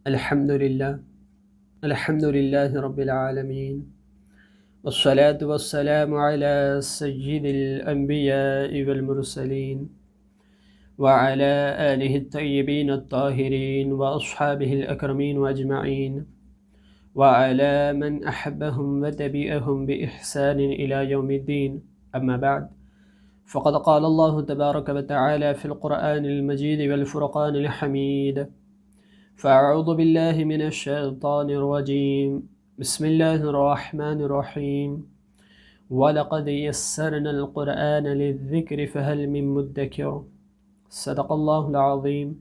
الحمد للہ رب العالمین والصلاة والسلام على سید الانبیاء والمرسلین وعلى آلہ الطیبین الطاہرین واصحابہ الاکرمین واجمعین وعلى من احبهم وتبعهم بإحسان الى یوم الدین اما بعد فقد قال اللہ تبارک وتعالی فی القرآن المجید والفرقان الحمید فأعوذ بالله من الشيطان الرجيم بسم الله الرحمن الرحيم وَلَقَدْ يَسَّرْنَا الْقُرْآنَ لِلذِّكْرِ فَهَلْ مِن مُدَّكِرٍ صدق الله العظيم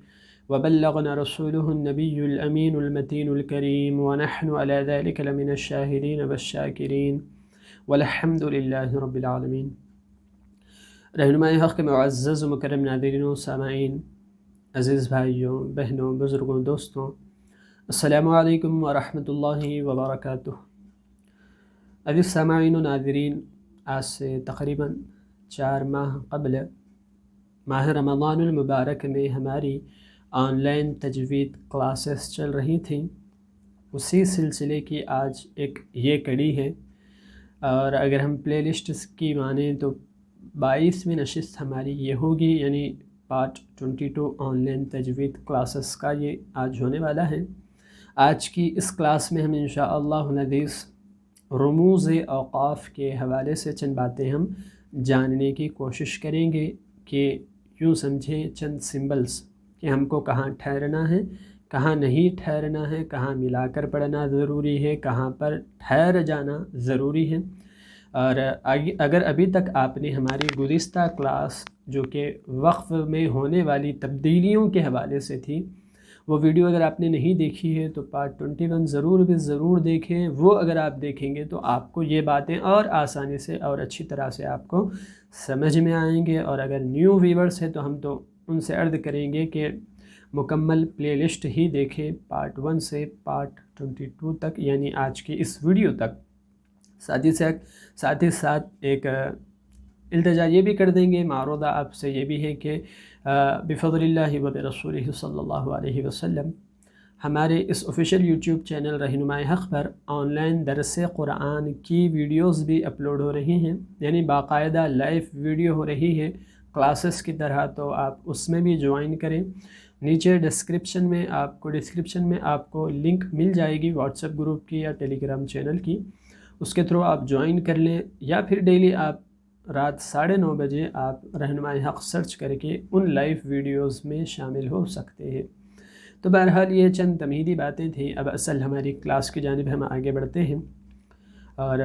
وبلغنا رسوله النبي الأمين المتين الكريم ونحن على ذلك لمن الشاهدين والشاكرين والحمد لله رب العالمين۔ رہنمائے حق کے معزز و مکرم ناظرین و سامعین، عزیز بھائیوں، بہنوں، بزرگوں، دوستوں، السلام علیکم ورحمۃ اللہ وبرکاتہ۔ عزیز سامعین و ناظرین، آج سے تقریباً 4 ماہ قبل ماہ رمضان المبارک میں ہماری آن لائن تجوید کلاسز چل رہی تھیں، اسی سلسلے کی آج ایک یہ کڑی ہے، اور اگر ہم پلے لسٹ کی مانیں تو 22ویں نشست ہماری یہ ہوگی، یعنی پارٹ 22 آن لائن تجوید کلاسز کا یہ آج ہونے والا ہے۔ آج کی اس کلاس میں ہم انشاءاللہ العزیز رموز اوقاف کے حوالے سے چند باتیں ہم جاننے کی کوشش کریں گے، کہ یوں سمجھیں چند سمبلز کہ ہم کو کہاں ٹھہرنا ہے، کہاں نہیں ٹھہرنا ہے، کہاں ملا کر پڑھنا ضروری ہے، کہاں پر ٹھہر جانا ضروری ہے۔ اور اگر ابھی تک آپ نے ہماری گزشتہ کلاس جو کہ وقف میں ہونے والی تبدیلیوں کے حوالے سے تھی، وہ ویڈیو اگر آپ نے نہیں دیکھی ہے تو پارٹ 21 ضرور دیکھیں۔ وہ اگر آپ دیکھیں گے تو آپ کو یہ باتیں اور آسانی سے اور اچھی طرح سے آپ کو سمجھ میں آئیں گے، اور اگر نیو ویورز ہیں تو ہم تو ان سے عرض کریں گے کہ مکمل پلے لسٹ ہی دیکھیں، پارٹ 1 سے پارٹ 22 تک، یعنی آج کی اس ویڈیو تک۔ ساتھ ہی ساتھ ایک التجا یہ بھی کر دیں گے، معروضہ آپ سے یہ بھی ہے کہ بفضل اللہ و برسولہ صلی اللہ علیہ وسلم ہمارے اس آفیشیل یوٹیوب چینل رہنمائے حق پر آن لائن درس قرآن کی ویڈیوز بھی اپلوڈ ہو رہی ہیں، یعنی باقاعدہ لائیو ویڈیو ہو رہی ہے کلاسز کی طرح، تو آپ اس میں بھی جوائن کریں۔ نیچے ڈسکرپشن میں آپ کو لنک مل جائے گی واٹس ایپ گروپ کی یا ٹیلی گرام چینل کی، اس کے تھرو آپ جوائن کر لیں، یا پھر ڈیلی آپ رات 9:30 بجے آپ رہنمائے حق سرچ کر کے ان لائیو ویڈیوز میں شامل ہو سکتے ہیں۔ تو بہرحال یہ چند تمہیدی باتیں تھیں، اب اصل ہماری کلاس کی جانب ہم آگے بڑھتے ہیں، اور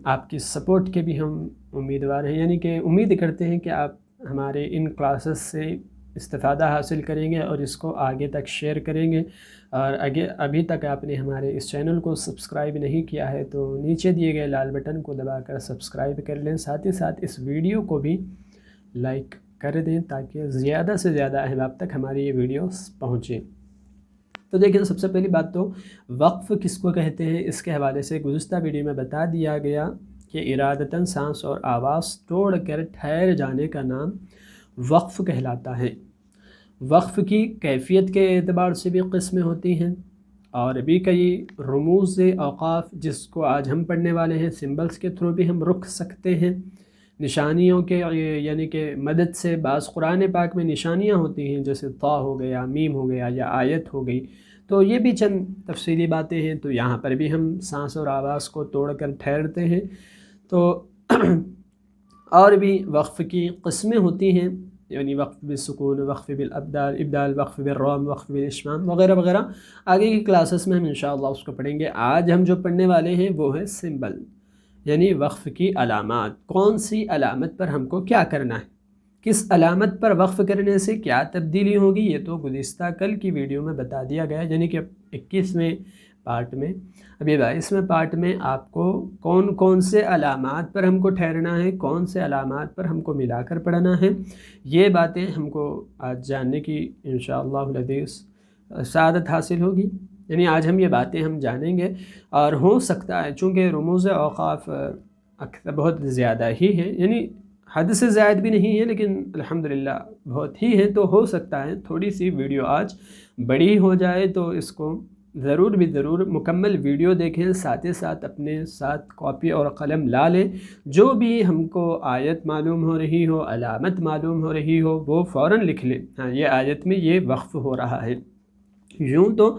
آپ کی سپورٹ کے بھی ہم امیدوار ہیں، یعنی کہ امید کرتے ہیں کہ آپ ہمارے ان کلاسز سے استفادہ حاصل کریں گے اور اس کو آگے تک شیئر کریں گے۔ اور ابھی تک آپ نے ہمارے اس چینل کو سبسکرائب نہیں کیا ہے تو نیچے دیے گئے لال بٹن کو دبا کر سبسکرائب کر لیں، ساتھ ہی ساتھ اس ویڈیو کو بھی لائک کر دیں تاکہ زیادہ سے زیادہ احباب تک ہماری یہ ویڈیوز پہنچیں۔ تو دیکھیں، سب سے پہلی بات تو وقف کس کو کہتے ہیں، اس کے حوالے سے گزشتہ ویڈیو میں بتا دیا گیا کہ ارادتاً سانس اور آواز توڑ کر ٹھہر جانے کا نام وقف کہلاتا ہے۔ وقف کی کیفیت کے اعتبار سے بھی قسمیں ہوتی ہیں، اور بھی کئی رموز اوقاف جس کو آج ہم پڑھنے والے ہیں، سمبلز کے تھرو بھی ہم رک سکتے ہیں، نشانیوں کے یعنی کہ مدد سے۔ بعض قرآن پاک میں نشانیاں ہوتی ہیں، جیسے طا ہو گیا، میم ہو گیا، یا آیت ہو گئی، تو یہ بھی چند تفصیلی باتیں ہیں۔ تو یہاں پر بھی ہم سانس اور آواز کو توڑ کر ٹھہرتے ہیں۔ تو اور بھی وقف کی قسمیں ہوتی ہیں، یعنی وقف بالسکون، وقف بالابدال، ابدال، وقف بالروم، وقف بالاشمام وغیرہ وغیرہ۔ آگے کی کلاسز میں ہم انشاءاللہ اس کو پڑھیں گے۔ آج ہم جو پڑھنے والے ہیں وہ ہے سمبل، یعنی وقف کی علامات۔ کون سی علامت پر ہم کو کیا کرنا ہے، کس علامت پر وقف کرنے سے کیا تبدیلی ہوگی، یہ تو گزشتہ کل کی ویڈیو میں بتا دیا گیا، یعنی کہ 21ویں پارٹ میں۔ ابھی 22ویں پارٹ میں آپ کو کون سے علامات پر ہم کو ٹھہرنا ہے، کون سے علامات پر ہم کو ملا کر پڑھنا ہے، یہ باتیں ہم کو آج جاننے کی انشاءاللہ العزیز سعادت حاصل ہوگی۔ یعنی آج ہم یہ باتیں ہم جانیں گے، اور ہو سکتا ہے چونکہ رموز اوقاف بہت زیادہ ہی ہیں، یعنی حد سے زائد بھی نہیں ہے لیکن الحمدللہ بہت ہی ہے، تو ہو سکتا ہے تھوڑی سی ویڈیو آج بڑی ہو جائے، تو اس کو ضرور بھی ضرور مکمل ویڈیو دیکھیں، ساتھ ہی ساتھ اپنے ساتھ کاپی اور قلم لا لیں، جو بھی ہم کو آیت معلوم ہو رہی ہو، علامت معلوم ہو رہی ہو، وہ فوراً لکھ لیں۔ ہاں، یہ آیت میں یہ وقف ہو رہا ہے۔ یوں تو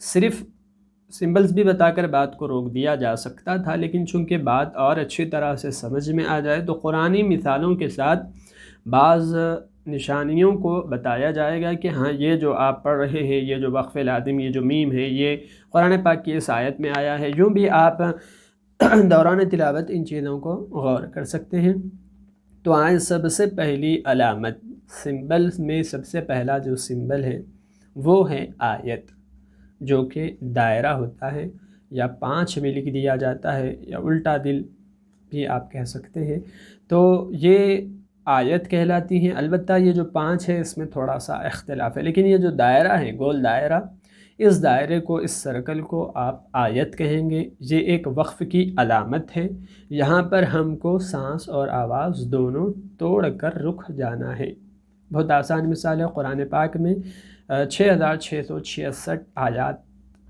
صرف سمبلز بھی بتا کر بات کو روک دیا جا سکتا تھا، لیکن چونکہ بات اور اچھی طرح سے سمجھ میں آ جائے تو قرآنی مثالوں کے ساتھ بعض نشانیوں کو بتایا جائے گا کہ ہاں یہ جو آپ پڑھ رہے ہیں، یہ جو وقف لازم، یہ جو میم ہے، یہ قرآن پاک کی اس آیت میں آیا ہے۔ یوں بھی آپ دوران تلاوت ان چیزوں کو غور کر سکتے ہیں۔ تو آئیں، سب سے پہلی علامت، سمبلز میں سب سے پہلا جو سمبل ہے وہ ہے آیت، جو کہ دائرہ ہوتا ہے، یا 5 میں لکھ دیا جاتا ہے، یا الٹا دل بھی آپ کہہ سکتے ہیں۔ تو یہ آیت کہلاتی ہیں۔ البتہ یہ جو 5 ہے اس میں تھوڑا سا اختلاف ہے، لیکن یہ جو دائرہ ہے، گول دائرہ، اس دائرے کو، اس سرکل کو آپ آیت کہیں گے۔ یہ ایک وقف کی علامت ہے۔ یہاں پر ہم کو سانس اور آواز دونوں توڑ کر رک جانا ہے۔ بہت آسان مثال ہے، قرآن پاک میں 6666 آیات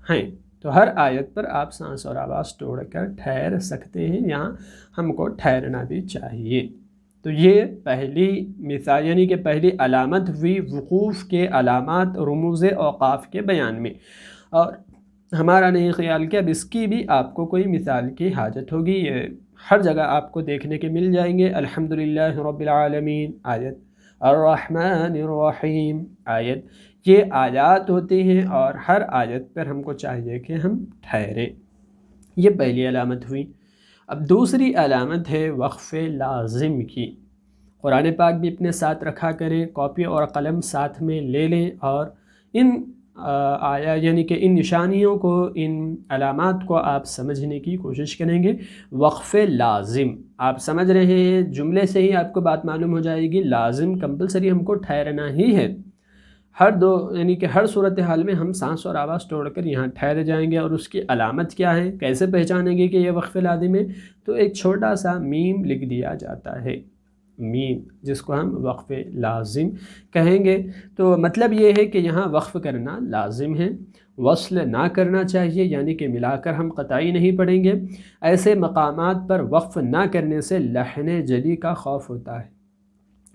ہیں، تو ہر آیت پر آپ سانس اور آواز توڑ کر ٹھہر سکتے ہیں، یہاں ہم کو ٹھہرنا بھی چاہیے۔ تو یہ پہلی مثال، یعنی کہ پہلی علامت ہوئی وقوف کے علامات رموز اوقاف کے بیان میں۔ اور ہمارا نہیں خیال کہ اب اس کی بھی آپ کو کوئی مثال کی حاجت ہوگی، یہ ہر جگہ آپ کو دیکھنے کے مل جائیں گے۔ الحمدللہ رب العالمین آیت، الرحمن الرحیم آیت، یہ آیات ہوتی ہیں، اور ہر آیت پر ہم کو چاہیے کہ ہم ٹھہریں۔ یہ پہلی علامت ہوئی۔ اب دوسری علامت ہے وقف لازم کی۔ قرآن پاک بھی اپنے ساتھ رکھا کریں، کاپی اور قلم ساتھ میں لے لیں، اور ان یعنی کہ ان نشانیوں کو، ان علامات کو آپ سمجھنے کی کوشش کریں گے۔ وقف لازم آپ سمجھ رہے ہیں، جملے سے ہی آپ کو بات معلوم ہو جائے گی، لازم کمپلسری ہم کو ٹھہرنا ہی ہے۔ یعنی کہ ہر صورتحال میں ہم سانس اور آواز توڑ کر یہاں ٹھہر جائیں گے۔ اور اس کی علامت کیا ہے، کیسے پہچانیں گے کہ یہ وقف لازم ہے؟ تو ایک چھوٹا سا میم لکھ دیا جاتا ہے، میم، جس کو ہم وقف لازم کہیں گے۔ تو مطلب یہ ہے کہ یہاں وقف کرنا لازم ہے، وصل نہ کرنا چاہیے، یعنی کہ ملا کر ہم قطعی نہیں پڑھیں گے۔ ایسے مقامات پر وقف نہ کرنے سے لحن جلی کا خوف ہوتا ہے،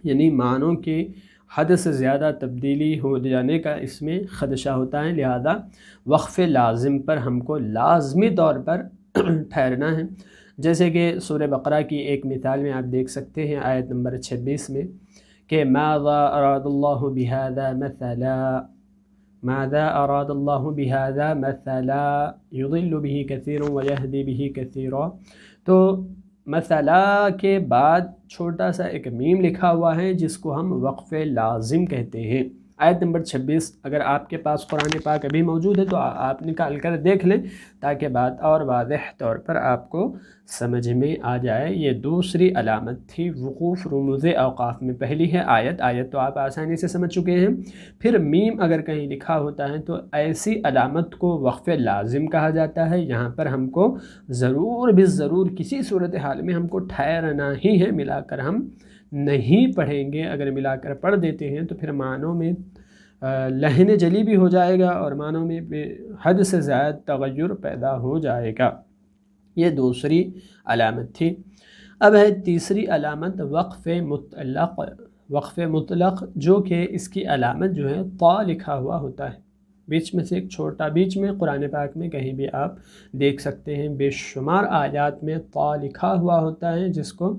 یعنی معنوں کی حد سے زیادہ تبدیلی ہو جانے کا اس میں خدشہ ہوتا ہے، لہذا وقف لازم پر ہم کو لازمی طور پر ٹھہرنا ہے۔ جیسے کہ سورہ بقرہ کی ایک مثال میں آپ دیکھ سکتے ہیں، آیت نمبر 26 میں، کہ ماذا اراد اللہ بہذا مثلا، ماذا اراد اللہ بہذا مثلا یضل به کثیرا ویہدی به کثیرا۔ تو مثلا کے بعد چھوٹا سا ایک میم لکھا ہوا ہے، جس کو ہم وقف لازم کہتے ہیں۔ آیت نمبر 26، اگر آپ کے پاس قرآن پاک ابھی موجود ہے تو آپ نکال کر دیکھ لیں، تاکہ بات اور واضح طور پر آپ کو سمجھ میں آ جائے۔ یہ دوسری علامت تھی وقوف رموز اوقاف میں۔ پہلی ہے آیت، آیت تو آپ آسانی سے سمجھ چکے ہیں۔ پھر میم اگر کہیں لکھا ہوتا ہے تو ایسی علامت کو وقف لازم کہا جاتا ہے۔ یہاں پر ہم کو ضرور بھی ضرور کسی صورتحال میں ہم کو ٹھہرنا ہی ہے، ملا کر ہم نہیں پڑھیں گے۔ اگر ملا کر پڑھ دیتے ہیں تو پھر معنوں میں لحن جلی بھی ہو جائے گا، اور معنوں میں حد سے زائد تغیر پیدا ہو جائے گا۔ یہ دوسری علامت تھی۔ اب ہے تیسری علامت وقف مطلق۔ وقف مطلق، جو کہ اس کی علامت جو ہے طا لکھا ہوا ہوتا ہے، بیچ میں سے ایک چھوٹا، بیچ میں قرآن پاک میں کہیں بھی آپ دیکھ سکتے ہیں، بے شمار آیات میں طا لکھا ہوا ہوتا ہے، جس کو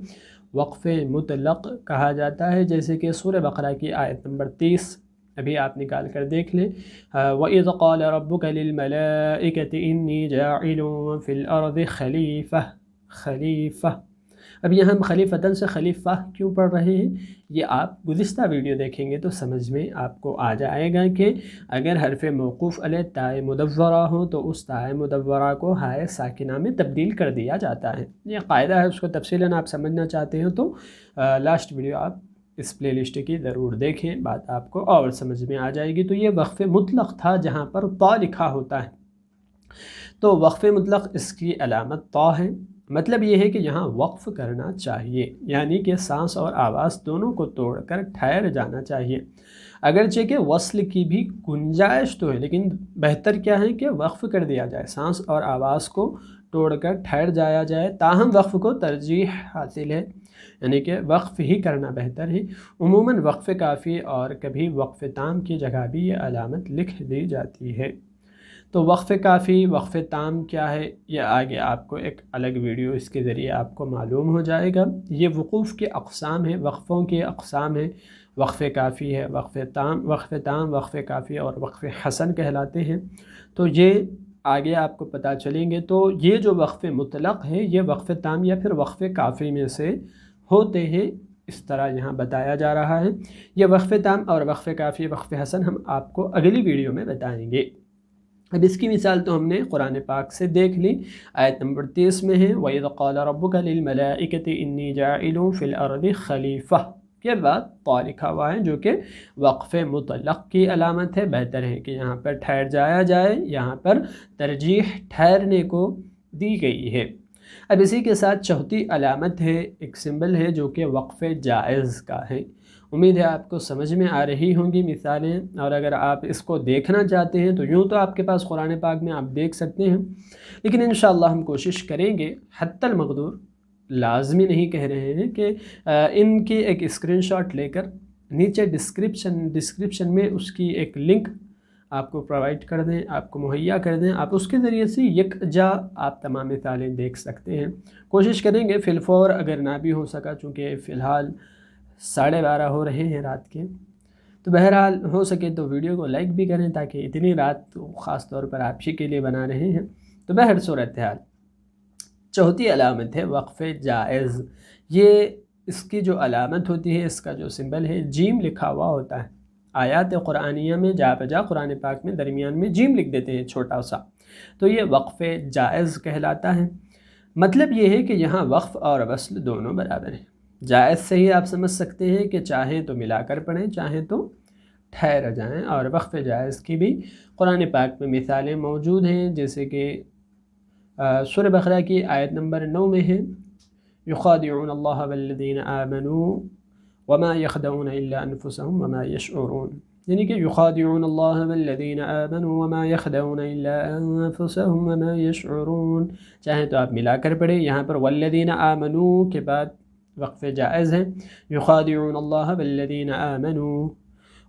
وقف مطلق کہا جاتا ہے۔ جیسے کہ سورہ بقرہ کی آیت نمبر 30، ابھی آپ نکال کر دیکھ لیں، وَإِذْ قَالَ رَبُّكَ لِلْمَلَائِكَةِ إِنِّي جَاعِلٌ فِي الْأَرْضِ خلیفہ۔ اب یہاں ہم خلیفتاً سے خلیفہ کیوں پڑھ رہے ہیں، یہ آپ گزشتہ ویڈیو دیکھیں گے تو سمجھ میں آپ کو آ جائے گا کہ اگر حرف موقوف علیہ تائے مدورہ ہو تو اس تائے مدورہ کو ہائے ساکنہ میں تبدیل کر دیا جاتا ہے۔ یہ قاعدہ ہے، اس کو تفصیلاً آپ سمجھنا چاہتے ہیں تو لاسٹ ویڈیو آپ اس پلے لسٹ کی ضرور دیکھیں، بات آپ کو اور سمجھ میں آ جائے گی۔ تو یہ وقف مطلق تھا جہاں پر طا لکھا ہوتا ہے۔ تو وقف مطلق اس کی علامت طا ہے، مطلب یہ ہے کہ یہاں وقف کرنا چاہیے، یعنی کہ سانس اور آواز دونوں کو توڑ کر ٹھہر جانا چاہیے۔ اگرچہ کہ وصل کی بھی گنجائش تو ہے، لیکن بہتر کیا ہے کہ وقف کر دیا جائے، سانس اور آواز کو توڑ کر ٹھہر جایا جائے، تاہم وقف کو ترجیح حاصل ہے، یعنی کہ وقف ہی کرنا بہتر ہے۔ عموماً وقف کافی اور کبھی وقف تام کی جگہ بھی یہ علامت لکھ دی جاتی ہے۔ تو وقف کافی، وقف تام کیا ہے، یہ آگے آپ کو ایک الگ ویڈیو اس کے ذریعے آپ کو معلوم ہو جائے گا۔ یہ وقوف کے اقسام ہیں، وقفوں کے اقسام ہیں، وقف کافی ہے، وقف تام، وقف کافی اور وقف حسن کہلاتے ہیں۔ تو یہ آگے آپ کو پتہ چلیں گے۔ تو یہ جو وقف مطلق ہے یہ وقف تام یا پھر وقف کافی میں سے ہوتے ہیں، اس طرح یہاں بتایا جا رہا ہے۔ یہ وقف تام اور وقف کافی، وقف حسن ہم آپ کو اگلی ویڈیو میں بتائیں گے۔ اب اس کی مثال تو ہم نے قرآن پاک سے دیکھ لی، آیت نمبر 30 میں ہے وَإِذْ قَالَ رَبُّكَ لِلْمَلَائِكَةِ إِنِّي جَاعِلٌ فِي الْأَرْضِ خَلِيفَةً کے بعد طا لکھا ہوا ہے، جو کہ وقف مطلق کی علامت ہے۔ بہتر ہے کہ یہاں پر ٹھہر جایا جائے، یہاں پر ترجیح ٹھہرنے کو دی گئی ہے۔ اب اسی کے ساتھ چوتھی علامت ہے، ایک سمبل ہے جو کہ وقف جائز کا ہے۔ امید ہے آپ کو سمجھ میں آ رہی ہوں گی مثالیں، اور اگر آپ اس کو دیکھنا چاہتے ہیں تو یوں تو آپ کے پاس قرآن پاک میں آپ دیکھ سکتے ہیں، لیکن انشاءاللہ ہم کوشش کریں گے حتی المقدور، لازمی نہیں کہہ رہے ہیں کہ ان کی ایک اسکرین شاٹ لے کر نیچے ڈسکرپشن میں اس کی ایک لنک آپ کو پرووائڈ کر دیں، آپ کو مہیا کر دیں، آپ اس کے ذریعے سے یکجا آپ تمام مثالیں دیکھ سکتے ہیں۔ کوشش کریں گے فی الفور، اگر نہ بھی ہو سکا، چونکہ فی الحال 12:30 ہو رہے ہیں رات کے، تو بہرحال ہو سکے تو ویڈیو کو لائک بھی کریں، تاکہ اتنی رات خاص طور پر آپ ہی کے لیے بنا رہے ہیں۔ تو بہر صورتحال چوتھی علامت ہے وقف جائز۔ یہ اس کی جو علامت ہوتی ہے، اس کا جو سمبل ہے، جیم لکھا ہوا ہوتا ہے۔ آیات قرآنیہ میں جا بجا قرآن پاک میں درمیان میں جیم لکھ دیتے ہیں چھوٹا سا، تو یہ وقف جائز کہلاتا ہے۔ مطلب یہ ہے کہ یہاں وقف اور وصل دونوں برابر ہیں۔ جائز سے ہی آپ سمجھ سکتے ہیں کہ چاہیں تو ملا کر پڑھیں، چاہیں تو ٹھہر جائیں، اور وقف جائز کی بھی قرآن پاک میں مثالیں موجود ہیں، جیسے کہ سورہ بقرہ کی آیت نمبر 9 میں ہے یخادعون اللہ والذین آمنوا وما یخدعون الا انفسهم وما یشعرون، یعنی کہ یخادعون اللہ والذین آمنوا وما یخدعون الا انفسهم وما یشعرون، چاہیں تو آپ ملا کر پڑھیں۔ یہاں پر والذین آمنوا کے بعد وقف جائز ہے، یخادعون اللہ والذین آمنوا،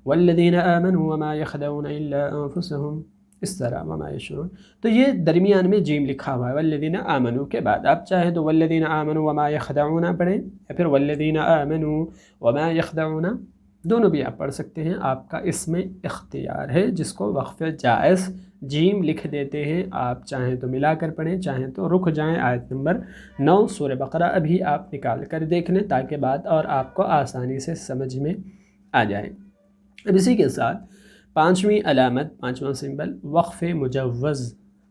والذین آمنوا وما یخدعون الا انفسهم، اس طرح وما یشعرون۔ تو یہ درمیان میں جیم لکھا ہوا ہے والذین آمنوا کے بعد، آپ چاہیں تو والذین آمنوا وما یخدعون پڑھیں، یا پھر والذین آمنوا وما یخدعون، دونوں بھی آپ پڑھ سکتے ہیں، آپ کا اس میں اختیار ہے۔ جس کو وقف جائز جیم لکھ دیتے ہیں، آپ چاہیں تو ملا کر پڑھیں، چاہیں تو رک جائیں آیت نمبر 9 سورہ بقرہ، ابھی آپ نکال کر دیکھ لیں تاکہ بات اور آپ کو آسانی سے سمجھ میں آ جائے۔ اب اسی کے ساتھ پانچویں علامت، پانچواں سمبل وقف مجوز۔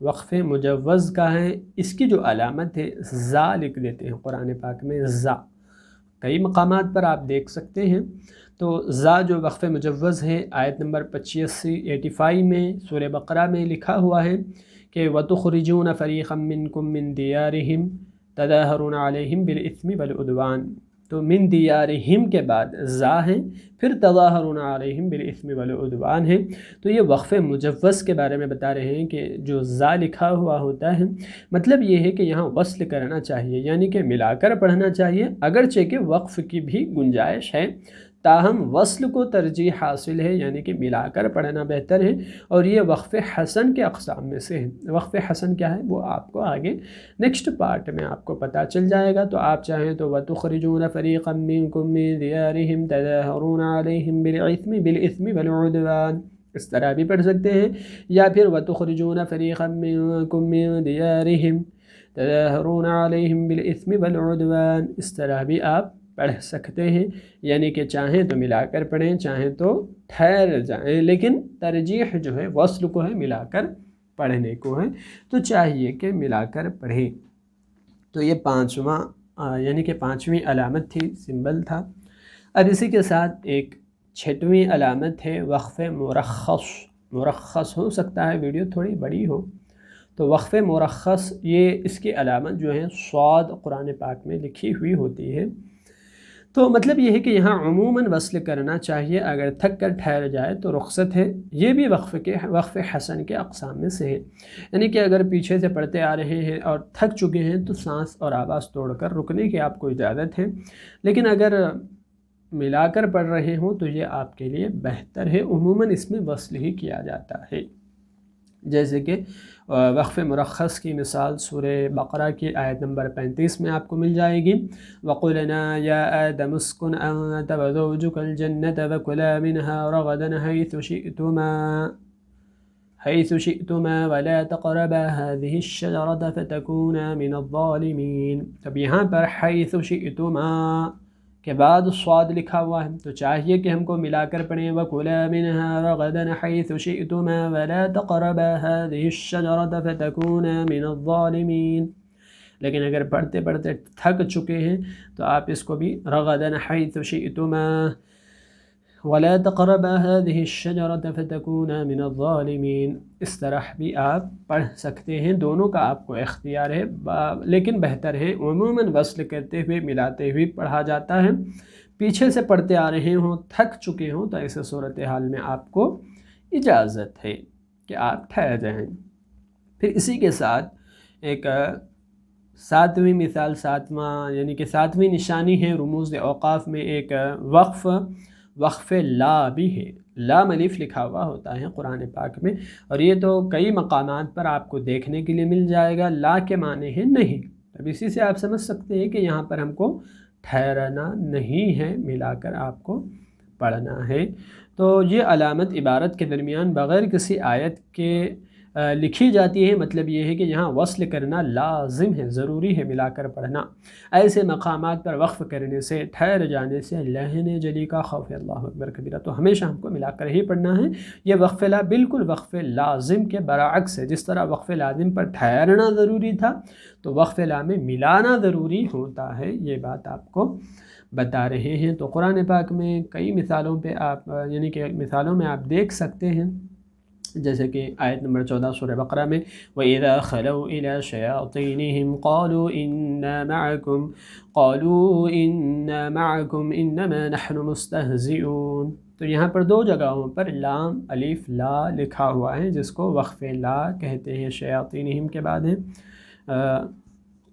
وقف مجوز کا ہے، اس کی جو علامت ہے زا لکھ دیتے ہیں قرآن پاک میں، زا کئی مقامات پر آپ دیکھ سکتے ہیں۔ تو زا جو وقف مجوز ہے، آیت نمبر 85 میں سورہ بقرہ میں لکھا ہوا ہے کہ وَتُخْرِجُونَ فَرِيقًا مِّنكُم مِّن دِيَارِهِمْ تَظَاهَرُونَ عَلَيْهِمْ بِالْإِثْمِ وَالْعُدْوَانِ، تو من دیارہم کے بعد زا ہے، پھر تظاہرون علیہم بالاسم والعدوان ہے۔ تو یہ وقف مجوز کے بارے میں بتا رہے ہیں کہ جو زا لکھا ہوا ہوتا ہے، مطلب یہ ہے کہ یہاں وصل کرنا چاہیے، یعنی کہ ملا کر پڑھنا چاہیے، اگرچہ کہ وقف کی بھی گنجائش ہے، تاہم وصل کو ترجیح حاصل ہے، یعنی کہ ملا کر پڑھنا بہتر ہے، اور یہ وقف حسن کے اقسام میں سے ہے۔ وقف حسن کیا ہے وہ آپ کو آگے نیکسٹ پارٹ میں آپ کو پتہ چل جائے گا۔ تو آپ چاہیں تو وَتُخْرِجُونَ فَرِيقًا مِّنكُم مِّن دِيَارِهِمْ تَظَاهَرُونَ عَلَيْهِمْ بِالْإِثْمِ وَالْعُدْوَانِ، اس طرح بھی پڑھ سکتے ہیں، یا پھر وَتُخْرِجُونَ فَرِيقًا مِّنكُم مِّن دِيَارِهِمْ تَظَاهَرُونَ عَلَيْهِمْ بِالْإِثْمِ وَالْعُدْوَانِ، اس طرح بھی آپ پڑھ سکتے ہیں، یعنی کہ چاہیں تو ملا کر پڑھیں، چاہیں تو ٹھہر جائیں، لیکن ترجیح جو ہے وصل کو ہے، ملا کر پڑھنے کو ہے، تو چاہیے کہ ملا کر پڑھیں۔ تو یہ پانچواں یعنی کہ پانچویں علامت تھی، سمبل تھا۔ اب اسی کے ساتھ ایک چھٹویں علامت ہے وقف مرخص۔ مرخص ہو سکتا ہے ویڈیو تھوڑی بڑی ہو، تو وقف مرخص یہ اس کی علامت جو ہے صاد قرآن پاک میں لکھی ہوئی ہوتی ہے۔ تو مطلب یہ ہے کہ یہاں عموماً وصل کرنا چاہیے، اگر تھک کر ٹھہر جائے تو رخصت ہے۔ یہ بھی وقف حسن کے اقسام میں سے ہے، یعنی کہ اگر پیچھے سے پڑھتے آ رہے ہیں اور تھک چکے ہیں تو سانس اور آواز توڑ کر رکنے کی آپ کو اجازت ہے، لیکن اگر ملا کر پڑھ رہے ہوں تو یہ آپ کے لیے بہتر ہے۔ عموماً اس میں وصل ہی کیا جاتا ہے، جیسے کہ وقف مرخص کی مثال سورہ بقرہ کی آیت نمبر 35 میں آپ کو مل جائے گی۔ وَقُلْنَا يَا آدَمُ اسْكُنْ أَنْتَ وَزَوْجُكَ الْجَنَّةَ وَكُلَا مِنْهَا رَغَدًا حَيْثُ شِئْتُمَا وَلَا تَقْرَبَا هَذِهِ الشَّجَرَةَ فَتَكُونَا مِنَ الظَّالِمِينَ۔ اب یہاں پر حَيْثُ شِئْتُمَا کے بعد صاد لکھا ہوا ہے، تو چاہیے کہ ہم کو ملا کر پڑھیں وَكُلَا مِنْهَا رَغَدًا حَيْثُ شِئْتُمَا وَلَا تَقْرَبَا هَذِهِ الشَّجَرَةَ فَتَكُونَا مِنَ الظَّالِمِينَ۔ لیکن اگر پڑھتے پڑھتے تھک چکے ہیں تو آپ اس کو بھی رَغَدًا حَيْثُ شِئْتُمَا وَلَا تَقْرَبَا هَذِهِ الشَّجَرَةَ فَتَكُونَا مِنَ الظَّالِمِينَ، اس طرح بھی آپ پڑھ سکتے ہیں، دونوں کا آپ کو اختیار ہے، لیکن بہتر ہے عموماً وصل کرتے ہوئے ملاتے ہوئے پڑھا جاتا ہے۔ پیچھے سے پڑھتے آ رہے ہوں، تھک چکے ہوں، تو ایسے صورتحال میں آپ کو اجازت ہے کہ آپ ٹھہر جائیں۔ پھر اسی کے ساتھ ایک ساتویں مثال، یعنی کہ ساتویں نشانی ہے رموز اوقاف میں ایک وقف لا بھی ہے۔ لام الف لکھا ہوا ہوتا ہے قرآن پاک میں، اور یہ تو کئی مقامات پر آپ کو دیکھنے کے لیے مل جائے گا۔ لا کے معنی ہے نہیں، اب اسی سے آپ سمجھ سکتے ہیں کہ یہاں پر ہم کو ٹھہرنا نہیں ہے، ملا کر آپ کو پڑھنا ہے۔ تو یہ علامت عبارت کے درمیان بغیر کسی آیت کے لکھی جاتی ہے، مطلب یہ ہے کہ یہاں وصل کرنا لازم ہے، ضروری ہے ملا کر پڑھنا۔ ایسے مقامات پر وقف کرنے سے، ٹھہر جانے سے لہن جلی کا خوف اللہ اکبر کبیرہ، تو ہمیشہ ہم کو ملا کر ہی پڑھنا ہے۔ یہ وقف لا بالکل وقف لازم کے برعکس ہے، جس طرح وقف لازم پر ٹھہرنا ضروری تھا تو وقف لا میں ملانا ضروری ہوتا ہے، یہ بات آپ کو بتا رہے ہیں۔ تو قرآن پاک میں کئی مثالوں پہ آپ یعنی کہ مثالوں میں آپ دیکھ سکتے ہیں، جیسے کہ آیت نمبر 14 سورہ بقرہ میں وَإِذَا خَلَوْا إِلَى شَيَاطِينِهِمْ قَالُوا إِنَّا مَعَكُمْ إِنَّمَا نَحْنُ مُسْتَهْزِئُونَ۔ تو یہاں پر دو جگہوں پر لام الف لا لکھا ہوا ہے، جس کو وقف لا کہتے ہیں۔ شیاطینہم کے بعد ہے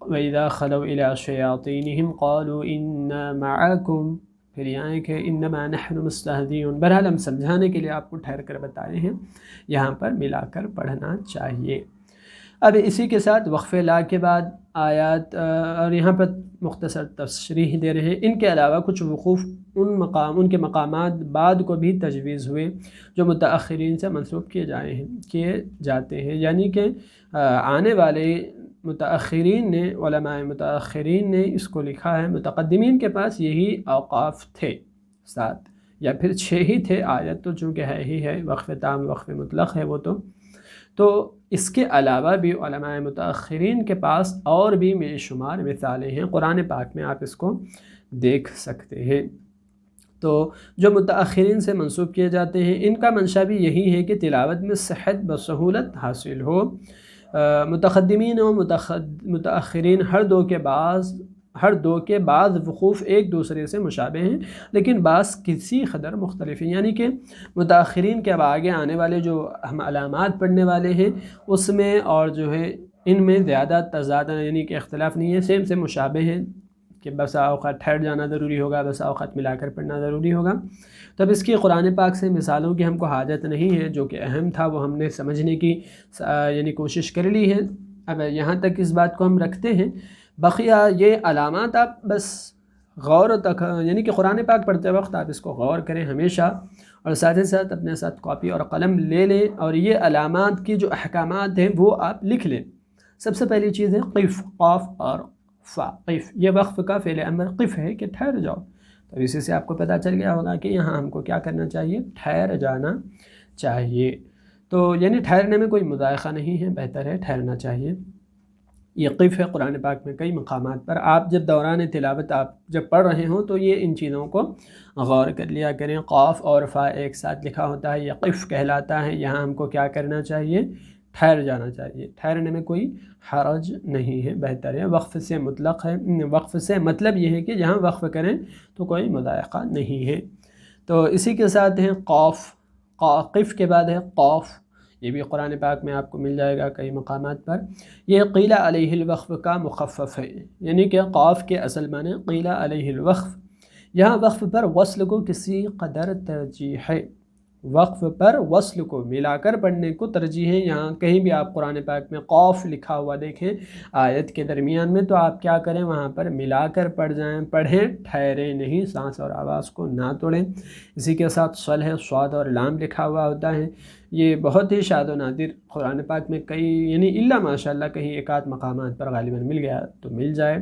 وَإِذَا خَلَوْا إِلَى شَيَاطِينِهِمْ قَالُوا إِنَّا مَعَكُمْ، پھر یہاں کہ انما نحن مستہزئون۔ بہرحال ہم سمجھانے کے لیے آپ کو ٹھہر کر بتائے ہیں، یہاں پر ملا کر پڑھنا چاہیے۔ اب اسی کے ساتھ وقف لا کے بعد آیات، اور یہاں پر مختصر تشریح دے رہے ہیں، ان کے علاوہ کچھ وقوف ان کے مقامات بعد کو بھی تجویز ہوئے جو متأخرین سے منسوب کیے جاتے ہیں، یعنی کہ آنے والے متأخرین نے، علماء متأخرین نے اس کو لکھا ہے۔ متقدمین کے پاس یہی اوقاف تھے، 7 یا پھر 6 ہی تھے۔ آیت تو چونکہ ہے ہی ہے، وقف تام وقف مطلق ہے وہ تو اس کے علاوہ بھی علماء متأخرین کے پاس اور بھی بے شمار مثالیں ہیں، قرآن پاک میں آپ اس کو دیکھ سکتے ہیں۔ تو جو متأخرین سے منسوب کیے جاتے ہیں، ان کا منشا بھی یہی ہے کہ تلاوت میں صحت بسہولت حاصل ہو۔ متقدمین و متأخرین ہر دو کے بعض وقوف ایک دوسرے سے مشابہ ہیں، لیکن بعض کسی قدر مختلف ہیں، یعنی کہ متأخرین کے اب آگے آنے والے جو ہم علامات پڑھنے والے ہیں اس میں اور جو ہے ان میں زیادہ تضاد یعنی کہ اختلاف نہیں ہے، سیم سے مشابہ ہیں کہ بسا اوقات ٹھہر جانا ضروری ہوگا، بسا اوقات ملا کر پڑھنا ضروری ہوگا۔ تو اب اس کی قرآن پاک سے مثالوں کی ہم کو حاجت نہیں ہے، جو کہ اہم تھا وہ ہم نے سمجھنے کی یعنی کوشش کر لی ہے۔ اب یہاں تک اس بات کو ہم رکھتے ہیں، بقیہ یہ علامات آپ بس یعنی کہ قرآن پاک پڑھتے وقت آپ اس کو غور کریں ہمیشہ، اور ساتھ ہی ساتھ اپنے ساتھ کاپی اور قلم لے لیں، اور یہ علامات کی جو احکامات ہیں وہ آپ لکھ لیں۔ سب سے پہلی چیز ہے قف، قاف اور فا، قف، یہ وقف کا فعل امر قف ہے کہ ٹھہر جاؤ۔ تو اسی سے آپ کو پتہ چل گیا ہوگا کہ یہاں ہم کو کیا کرنا چاہیے، ٹھہر جانا چاہیے۔ تو یعنی ٹھہرنے میں کوئی مذائقہ نہیں ہے، بہتر ہے ٹھہرنا چاہیے۔ یہ قف ہے قرآن پاک میں کئی مقامات پر، آپ جب دوران تلاوت آپ جب پڑھ رہے ہوں تو یہ ان چیزوں کو غور کر لیا کریں۔ قاف اور فا ایک ساتھ لکھا ہوتا ہے، یہ قف کہلاتا ہے، یہاں ہم کو کیا کرنا چاہیے، ٹھہر جانا چاہیے، ٹھہرنے میں کوئی حرج نہیں ہے، بہتر ہے۔ وقف سے مطلق ہے، وقف سے مطلب یہ ہے کہ جہاں وقف کریں تو کوئی مضائقہ نہیں ہے۔ تو اسی کے ساتھ ہے قوف، قف کے بعد ہے قوف، یہ بھی قرآن پاک میں آپ کو مل جائے گا کئی مقامات پر۔ یہ قیل علیہ الوقف کا مخفف ہے، یعنی کہ قوف کے اصل معنی قیل علیہ الوقف، یہاں وقف پر وصل کو کسی قدر ترجیح ہے، وقف پر وصل کو ملا کر پڑھنے کو ترجیح ہے۔ یہاں کہیں بھی آپ قرآن پاک میں قوف لکھا ہوا دیکھیں آیت کے درمیان میں تو آپ کیا کریں، وہاں پر ملا کر پڑھ جائیں، پڑھیں، ٹھہریں نہیں، سانس اور آواز کو نہ توڑیں۔ اسی کے ساتھ صلح، صاد اور لام لکھا ہوا ہوتا ہے، یہ بہت ہی شاذ و نادر قرآن پاک میں کئی، یعنی الا ماشاء اللہ کہیں ایک آدھ مقامات پر غالباً مل گیا تو مل جائے،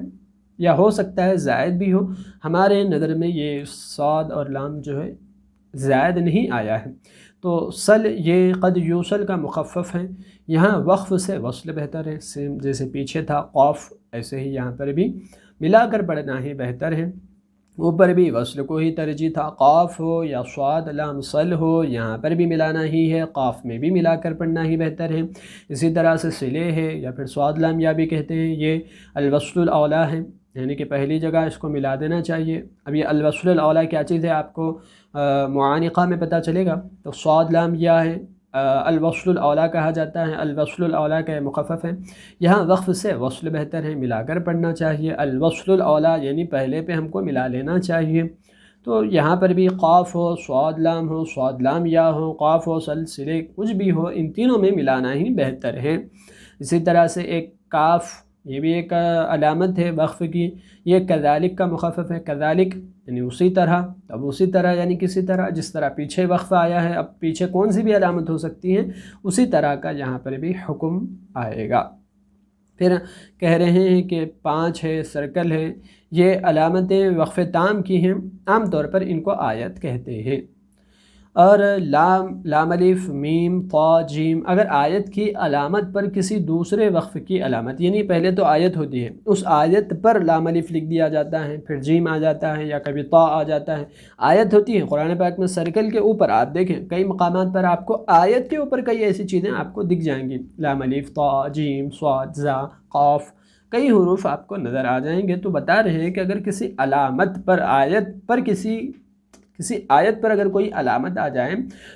یا ہو سکتا ہے زائد بھی ہو۔ ہمارے نظر میں یہ صاد اور لام جو ہے زائد نہیں آیا ہے، تو صل یہ قد یوصل کا مخفف ہے، یہاں وقف سے وصل بہتر ہے، سیم جیسے پیچھے تھا قوف، ایسے ہی یہاں پر بھی ملا کر پڑھنا ہی بہتر ہے۔ اوپر بھی وصل کو ہی ترجیح تھا، قاف ہو یا صاد لام صل ہو یہاں پر بھی ملانا ہی ہے، قاف میں بھی ملا کر پڑھنا ہی بہتر ہے۔ اسی طرح سے صلے ہے یا پھر صاد لام یا بھی کہتے ہیں، یہ الوصل الاولیٰ ہے، یعنی کہ پہلی جگہ اس کو ملا دینا چاہیے۔ اب یہ الوصل الاولیٰ کیا چیز ہے آپ کو معانقہ میں پتہ چلے گا، تو صاد لام یا ہے الوصل الاولیٰ کہا جاتا ہے، الوصل الاولیٰ کا مخفف ہے، یہاں وقف سے وصل بہتر ہے، ملا کر پڑھنا چاہیے۔ الوصل الاولیٰ یعنی پہلے پہ ہم کو ملا لینا چاہیے، تو یہاں پر بھی قاف ہو، صاد لام ہو، صاد لام یا ہو، قاف ہو، سلسلے کچھ بھی ہو، ان تینوں میں ملانا ہی بہتر ہے۔ اسی طرح سے ایک کاف، یہ بھی ایک علامت ہے وقف کی، یہ کذالک کا مخفف ہے، کذالک یعنی اسی طرح، اب اسی طرح یعنی کسی طرح، جس طرح پیچھے وقف آیا ہے، اب پیچھے کون سی بھی علامت ہو سکتی ہے، اسی طرح کا یہاں پر بھی حکم آئے گا۔ پھر کہہ رہے ہیں کہ 5 ہے، سرکل ہے، یہ علامتیں وقف تام کی ہیں، عام طور پر ان کو آیت کہتے ہیں۔ اور لام الف میم طا جیم، اگر آیت کی علامت پر کسی دوسرے وقف کی علامت، یعنی پہلے تو آیت ہوتی ہے، اس آیت پر لام الف لکھ دیا جاتا ہے، پھر جیم آ جاتا ہے یا کبھی طا آ جاتا ہے، آیت ہوتی ہے قرآن پاک میں سرکل کے اوپر، آپ دیکھیں کئی مقامات پر آپ کو آیت کے اوپر کئی ایسی چیزیں آپ کو دکھ جائیں گی، لام الف طا جیم صاد ذا قاف، کئی حروف آپ کو نظر آ جائیں گے، تو بتا رہے ہیں کہ اگر کسی علامت پر، آیت پر کسی آیت پر اگر کوئی علامت آ جائے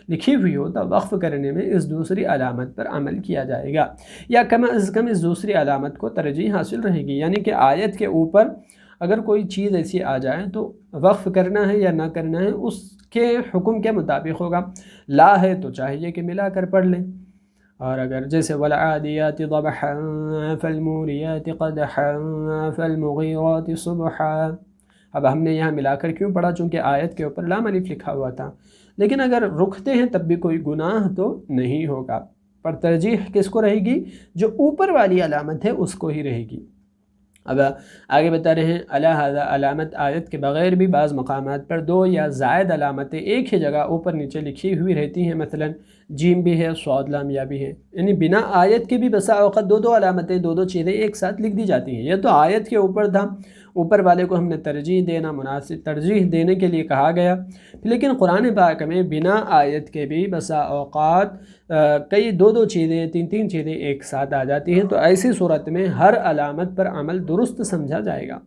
لکھی ہوئی ہو تو وقف کرنے میں اس دوسری علامت پر عمل کیا جائے گا، یا کم از کم اس دوسری علامت کو ترجیح حاصل رہے گی، یعنی کہ آیت کے اوپر اگر کوئی چیز ایسی آ جائے تو وقف کرنا ہے یا نہ کرنا ہے اس کے حکم کے مطابق ہوگا۔ لا ہے تو چاہیے کہ ملا کر پڑھ لیں، اور اگر جیسے والعادیات ضبحا فالموریات قدحا فالمغیرات صبحا، اب ہم نے یہاں ملا کر کیوں پڑھا؟ چونکہ آیت کے اوپر لام الف لکھا ہوا تھا، لیکن اگر رکتے ہیں تب بھی کوئی گناہ تو نہیں ہوگا، پر ترجیح کس کو رہے گی؟ جو اوپر والی علامت ہے اس کو ہی رہے گی۔ اب آگے بتا رہے ہیں الہذا، علامت آیت کے بغیر بھی بعض مقامات پر 2 یا زائد علامتیں ایک ہی جگہ اوپر نیچے لکھی ہوئی رہتی ہیں، مثلا جیم بھی ہے، صاد لام یا بھی ہے، یعنی بنا آیت کے بھی بسا اوقات 2 علامتیں، 2 چیزیں ایک ساتھ لکھ دی جاتی ہیں۔ یہ تو آیت کے اوپر تھا، اوپر والے کو ہم نے ترجیح دینا، مناسب ترجیح دینے کے لیے کہا گیا، لیکن قرآن پاک میں بنا آیت کے بھی بسا اوقات کئی 2 چیزیں، 3 چیزیں ایک ساتھ آ جاتی ہیں، تو ایسی صورت میں ہر علامت پر عمل درست سمجھا جائے گا،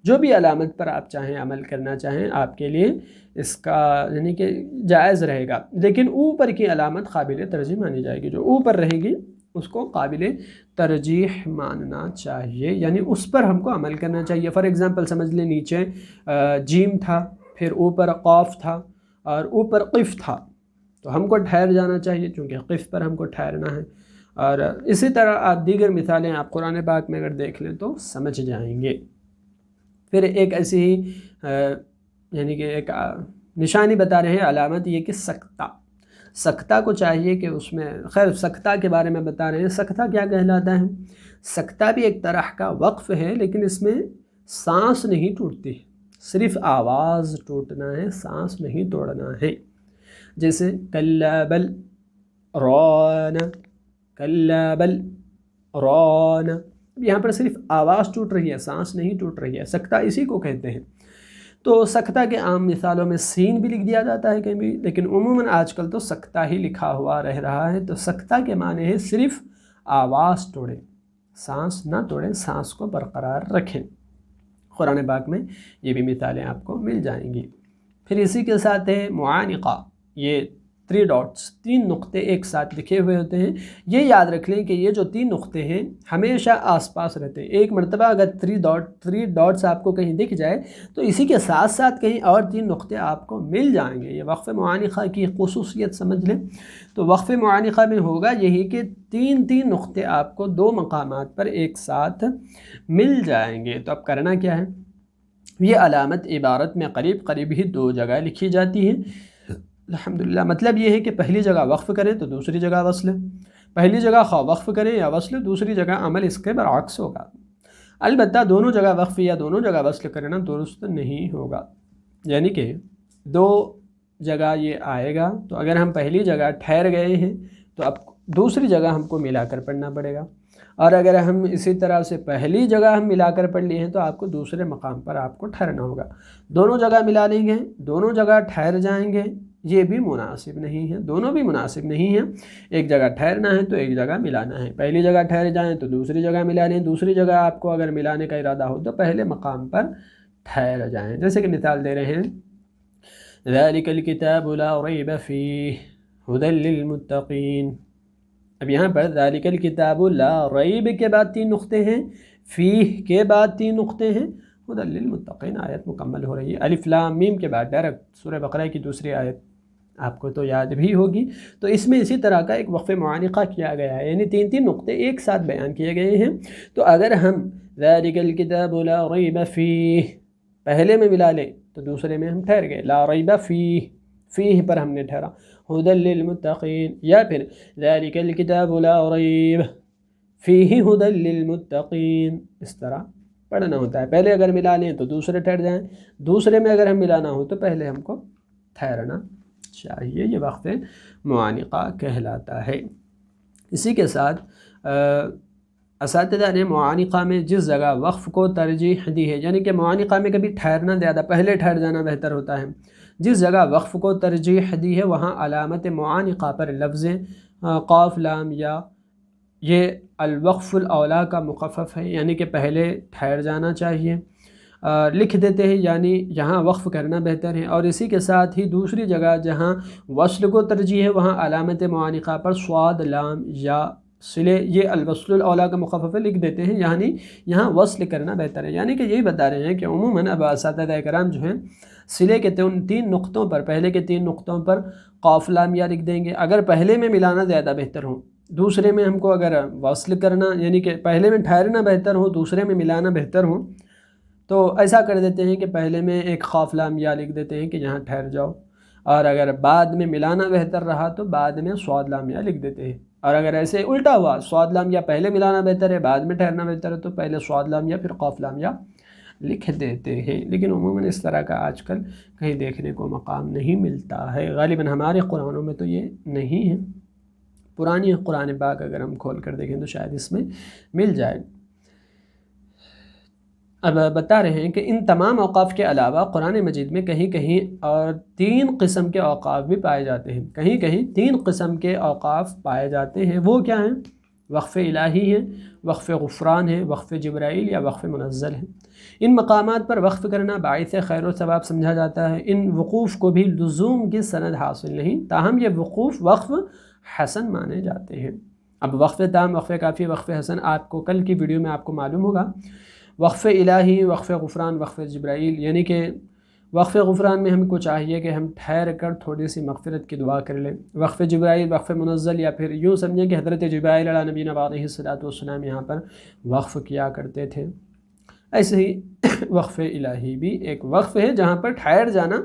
جو بھی علامت پر آپ چاہیں عمل کرنا چاہیں آپ کے لیے اس کا یعنی کہ جائز رہے گا، لیکن اوپر کی علامت قابل ترجیح مانی جائے گی، جو اوپر رہے گی اس کو قابل ترجیح ماننا چاہیے، یعنی اس پر ہم کو عمل کرنا چاہیے۔ فار ایگزامپل سمجھ لیں نیچے جیم تھا، پھر اوپر قاف تھا اور اوپر قف تھا، تو ہم کو ٹھہر جانا چاہیے چونکہ قف پر ہم کو ٹھہرنا ہے، اور اسی طرح آپ دیگر مثالیں آپ قرآن پاک میں اگر دیکھ لیں تو سمجھ جائیں گے۔ پھر ایک ایسی ہی یعنی کہ ایک نشانی بتا رہے ہیں علامت، یہ کہ سکتہ کو چاہیے کہ اس میں، خیر سکتہ کے بارے میں بتا رہے ہیں، سکتہ کیا کہلاتا ہے؟ سکتہ بھی ایک طرح کا وقف ہے، لیکن اس میں سانس نہیں ٹوٹتی، صرف آواز ٹوٹنا ہے، سانس نہیں توڑنا ہے، جیسے کلا بل ران، کلا بل ران، یہاں پر صرف آواز ٹوٹ رہی ہے، سانس نہیں ٹوٹ رہی ہے، سکتہ اسی کو کہتے ہیں۔ تو سکتہ کے عام مثالوں میں سین بھی لکھ دیا جاتا ہے کہیں بھی، لیکن عموماً آج کل تو سکتہ ہی لکھا ہوا رہ رہا ہے۔ تو سکتہ کے معنی ہے صرف آواز توڑیں، سانس نہ توڑیں، سانس کو برقرار رکھیں۔ قرآن پاک میں یہ بھی مثالیں آپ کو مل جائیں گی۔ پھر اسی کے ساتھ ہے معانقہ، یہ 3 ڈاٹس، 3 نقطے ایک ساتھ لکھے ہوئے ہوتے ہیں۔ یہ یاد رکھ لیں کہ یہ جو 3 نقطے ہیں ہمیشہ آس پاس رہتے ہیں۔ ایک مرتبہ اگر 3 ڈاٹس آپ کو کہیں دکھ جائے تو اسی کے ساتھ ساتھ کہیں اور 3 نقطے آپ کو مل جائیں گے۔ یہ وقف معانقہ کی خصوصیت سمجھ لیں۔ تو وقف معانقہ میں ہوگا یہی کہ 3 نقطے آپ کو 2 مقامات پر ایک ساتھ مل جائیں گے۔ تو اب کرنا کیا ہے؟ یہ علامت عبارت میں قریب قریب ہی 2 جگہ لکھی جاتی ہے۔ الحمدللہ، مطلب یہ ہے کہ پہلی جگہ وقف کریں تو دوسری جگہ وصل، پہلی جگہ خواہ وقف کریں یا وصل، دوسری جگہ عمل اس کے برعکس ہوگا۔ البتہ دونوں جگہ وقف یا دونوں جگہ وصل کرنا درست نہیں ہوگا، یعنی کہ 2 جگہ یہ آئے گا تو اگر ہم پہلی جگہ ٹھہر گئے ہیں تو اب دوسری جگہ ہم کو ملا کر پڑھنا پڑے گا، اور اگر ہم اسی طرح سے پہلی جگہ ہم ملا کر پڑھ لیے ہیں تو آپ کو دوسرے مقام پر آپ کو ٹھہرنا ہوگا۔ دونوں جگہ ملا لیں گے، دونوں جگہ ٹھہر جائیں گے، یہ بھی مناسب نہیں ہے، دونوں بھی مناسب نہیں ہیں۔ ایک جگہ ٹھہرنا ہے تو ایک جگہ ملانا ہے، پہلی جگہ ٹھہر جائیں تو دوسری جگہ ملا لیں، دوسری جگہ آپ کو اگر ملانے کا ارادہ ہو تو پہلے مقام پر ٹھہر جائیں۔ جیسے کہ مثال دے رہے ہیں، ذَلِكَ الْكِتَابُ لَا رَيْبَ فِيهِ هُدًى لِّلْمُتَّقِينَ۔ اب یہاں پر ذَلِكَ الْكِتَابُ لَا رَيْبَ کے بعد 3 نقطے ہیں، فِيهِ کے بعد 3 نقطے ہیں، هُدًى لِّلْمُتَّقِينَ آیت مکمل ہو رہی ہے۔ الف لام میم کے بعد ڈائریکٹ سورہ بقرہ کی دوسری آیت آپ کو تو یاد بھی ہوگی۔ تو اس میں اسی طرح کا ایک وقف معانقہ کیا گیا ہے، یعنی 3 نقطے ایک ساتھ بیان کیے گئے ہیں۔ تو اگر ہم ذَلِكَ الْكِتَابُ لَا رَيْبَ فِيهِ پہلے میں ملا لیں تو دوسرے میں ہم ٹھہر گئے، لا ریب فیہ پر ہم نے ٹھہرا، ھدی للمتقین، یا پھر ذالک الکتاب لا ریب فیہ ھدی للمتقین، اس طرح پڑھنا ہوتا ہے۔ پہلے اگر ملا لیں تو دوسرے ٹھہر جائیں، دوسرے میں اگر ہم ملانا ہو تو پہلے ہم کو ٹھہرنا چاہیے۔ یہ وقف معانقہ کہلاتا ہے۔ اسی کے ساتھ اساتذہ نے معانقہ میں جس جگہ وقف کو ترجیح دی ہے، یعنی کہ معانقہ میں کبھی ٹھہرنا زیادہ، پہلے ٹھہر جانا بہتر ہوتا ہے، جس جگہ وقف کو ترجیح دی ہے وہاں علامت معانقہ پر لفظ قاف لام یا یہ الوقف الاولیٰ کا مخفف ہے، یعنی کہ پہلے ٹھہر جانا چاہیے، لکھ دیتے ہیں، یعنی یہاں وقف کرنا بہتر ہے۔ اور اسی کے ساتھ ہی دوسری جگہ جہاں وصل کو ترجیح ہے وہاں علامت معانقہ پر صاد لام یا صلے، یہ الوصل الاولیٰ کا مخفف لکھ دیتے ہیں، یعنی یہاں وصل کرنا بہتر ہے۔ یعنی کہ یہی بتا رہے ہیں کہ عموماً اب اساتذہ کرام جو ہیں صلے کے 3 نقطوں پر، پہلے کے 3 نقطوں پر قاف لام یا لکھ دیں گے۔ اگر پہلے میں ملانا زیادہ بہتر ہو، دوسرے میں ہم کو اگر وصل کرنا، یعنی کہ پہلے میں ٹھہرنا بہتر ہو، دوسرے میں ملانا بہتر ہو، تو ایسا کر دیتے ہیں کہ پہلے میں ایک قاف لام یا لکھ دیتے ہیں کہ یہاں ٹھہر جاؤ، اور اگر بعد میں ملانا بہتر رہا تو بعد میں صاد لام یا لکھ دیتے ہیں۔ اور اگر ایسے الٹا ہوا، صاد لام یا پہلے ملانا بہتر ہے بعد میں ٹھہرنا بہتر ہے، تو پہلے صاد لام یا پھر قاف لام یا لکھ دیتے ہیں۔ لیکن عموماً اس طرح کا آج کل کہیں دیکھنے کو مقام نہیں ملتا ہے، غالباً ہمارے قرآنوں میں تو یہ نہیں ہے۔ پرانی قرآن پاک اگر ہم کھول کر دیکھیں تو شاید اس میں مل جائے۔ اب بتا رہے ہیں کہ ان تمام اوقاف کے علاوہ قرآن مجید میں کہیں کہیں اور 3 قسم کے اوقاف بھی پائے جاتے ہیں، کہیں کہیں 3 قسم کے اوقاف پائے جاتے ہیں۔ وہ کیا ہیں؟ وقف الہی ہے، وقف غفران ہے، وقف جبرائیل یا وقف منزل ہے۔ ان مقامات پر وقف کرنا باعث خیر و ثواب سمجھا جاتا ہے۔ ان وقوف کو بھی لزوم کی سند حاصل نہیں، تاہم یہ وقوف وقف حسن مانے جاتے ہیں۔ اب وقف تام، وقف کافی، وقف حسن آپ کو کل کی ویڈیو میں آپ کو معلوم ہوگا۔ وقف الہی، وقف غفران، وقف جبرائیل، یعنی کہ وقف غفران میں ہم کو چاہیے کہ ہم ٹھہر کر تھوڑی سی مغفرت کی دعا کر لیں۔ وقف جبرائیل، وقف منزل، یا پھر یوں سمجھیں کہ حضرت جبرائیل علیہ نبینا علیہ الصلوۃ والسلام یہاں پر وقف کیا کرتے تھے۔ ایسے ہی وقف الہی بھی ایک وقف ہے جہاں پر ٹھہر جانا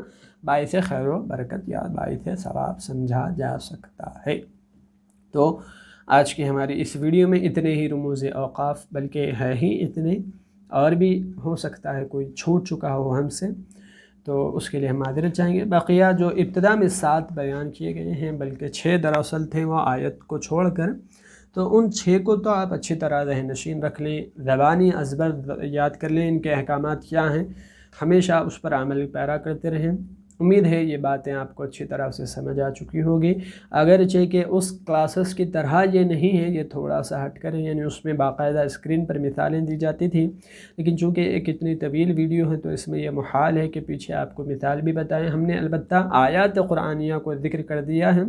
باعث خیر و برکت یا باعث ثواب سمجھا جا سکتا ہے۔ تو آج کی ہماری اس ویڈیو میں اتنے ہی رموز اوقاف، بلکہ ہے ہی اتنے، اور بھی ہو سکتا ہے کوئی چھوٹ چکا ہو ہم سے، تو اس کے لیے ہم معذرت چاہیں گے۔ بقیہ جو ابتدا میں 7 بیان کیے گئے ہیں، بلکہ 6 دراصل تھے وہ آیت کو چھوڑ کر، تو ان 6 کو تو آپ اچھی طرح ذہن نشین رکھ لیں، زبانی ازبر یاد کر لیں ان کے احکامات کیا ہیں، ہمیشہ اس پر عمل پیرا کرتے رہیں۔ امید ہے یہ باتیں آپ کو اچھی طرح سے سمجھ آ چکی ہوگی، اگرچہ کہ اس کلاسز کی طرح یہ نہیں ہے، یہ تھوڑا سا ہٹ کر ہے، یعنی اس میں باقاعدہ اسکرین پر مثالیں دی جاتی تھیں، لیکن چونکہ ایک اتنی طویل ویڈیو ہے تو اس میں یہ محال ہے کہ پیچھے آپ کو مثال بھی بتائیں۔ ہم نے البتہ آیات قرآنیہ کو ذکر کر دیا ہے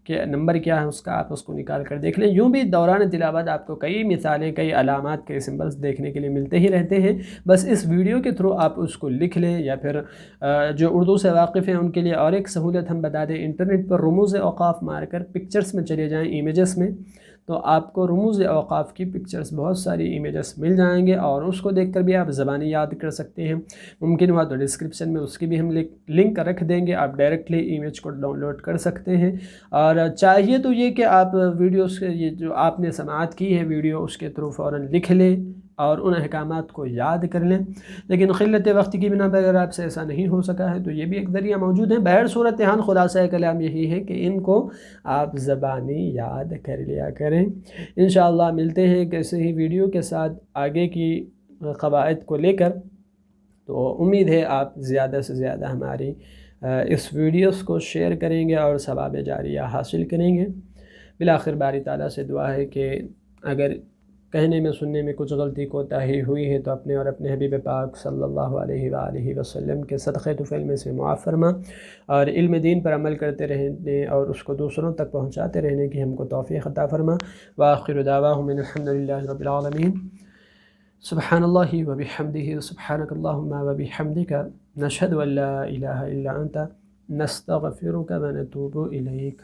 کہ نمبر کیا ہے اس کا، آپ اس کو نکال کر دیکھ لیں۔ یوں بھی دوران تلاوت آپ کو کئی مثالیں، کئی علامات، کئی سمبلز دیکھنے کے لیے ملتے ہی رہتے ہیں، بس اس ویڈیو کے تھرو آپ اس کو لکھ لیں، یا پھر جو اردو سے واقف ہیں ان کے لیے اور ایک سہولت ہم بتا دیں، انٹرنیٹ پر رموز اوقاف مار کر پکچرز میں چلے جائیں، امیجز میں، تو آپ کو رموز اوقاف کی پکچرز بہت ساری امیجز مل جائیں گے، اور اس کو دیکھ کر بھی آپ زبانی یاد کر سکتے ہیں۔ ممکن ہوا تو ڈسکرپشن میں اس کی بھی ہم لنک رکھ دیں گے، آپ ڈائریکٹلی امیج کو ڈاؤن لوڈ کر سکتے ہیں۔ اور چاہیے تو یہ کہ آپ ویڈیوز یہ جو آپ نے سماعت کی ہے ویڈیو، اس کے تھرو فوراً لکھ لیں اور ان احکامات کو یاد کر لیں، لیکن قلت وقت کی بنا پر اگر آپ سے ایسا نہیں ہو سکا ہے تو یہ بھی ایک ذریعہ موجود ہے۔ بہر صورتحال خلاصہ کلام یہی ہے کہ ان کو آپ زبانی یاد کر لیا کریں۔ انشاءاللہ ملتے ہیں کیسے ہی ویڈیو کے ساتھ آگے کی قواعد کو لے کر، تو امید ہے آپ زیادہ سے زیادہ ہماری اس ویڈیوز کو شیئر کریں گے اور ثواب جاریہ حاصل کریں گے۔ بالآخر باری تعالیٰ سے دعا ہے کہ اگر کہنے میں سننے میں کچھ غلطی کوتاہی ہوئی ہے تو اپنے اور اپنے حبیب پاک صلی اللہ علیہ وآلہ وسلم کے صدقے طفیل میں سے معاف فرما، اور علم دین پر عمل کرتے رہنے اور اس کو دوسروں تک پہنچاتے رہنے کی ہم کو توفیق عطا فرما۔ وآخر دعواہم ان الحمد للہ رب العالمین۔ سبحان اللہ وبحمدہ، سبحانک اللہم وبحمدک، نشہد ان لا الہ الا انت، نستغفرک ونتوب الیک۔